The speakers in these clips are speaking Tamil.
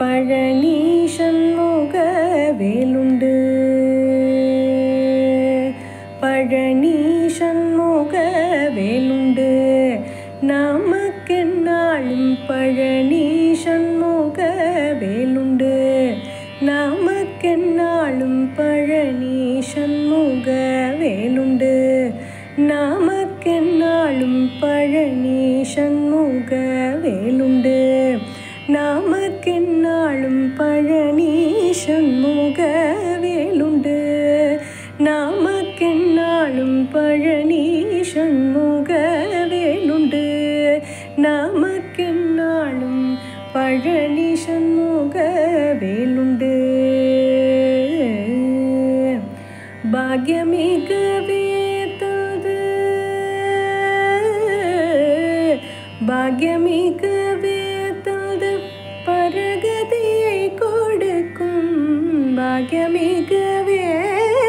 பழனி சண்முக வேலுண்டு. பழனி சண்முக வேலுண்டு. நமக்கென்னாலும் பழனி சண்முக வேலுண்டு. நமக்கென்னாலும் பழனி சண்முக வேலுண்டு. நமக்கென்னாலும் பழனி சண்முக வேலுண்டு. நமக்கென்னாலும் பழனி சண்முக வேலுண்டு. நமக்கென்னாலும் பழனி சண்முக வேலுண்டு. நமக்கென்னாலும் பழனி சண்முக வேலுண்டு. பாக்யமிகவே தந்து பாக்யமிகவே தந்து பரகதியை கொடுக்கும். பாக்யமிகவே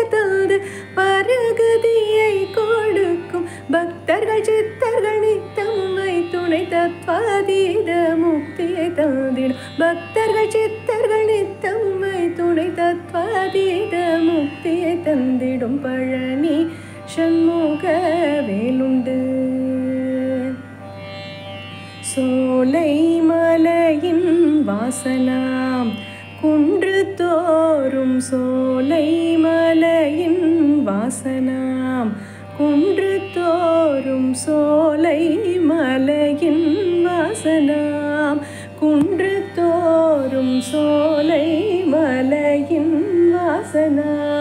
தந்து பரகதியை கொடுக்கும். பக்தர்கள் சித்தர்கள் நித்தமுமை துணை தத்வாதீத முக்தியை தந்திடும். பக்தர்கள் சித்தர்கள் நித்தமுமை துணை தத்வாதீத முக்தியை தந்திடும். பழனி சண்முக வேலுண்டு. சோலை மலையின் வாசனாம் குன்று தோறும். சோலை மலையின் வாசனாம் குன்று தோறும். சோலை மலையின் வாசனாம் குன்று தோறும். சோலை மலையின் வாசனாம்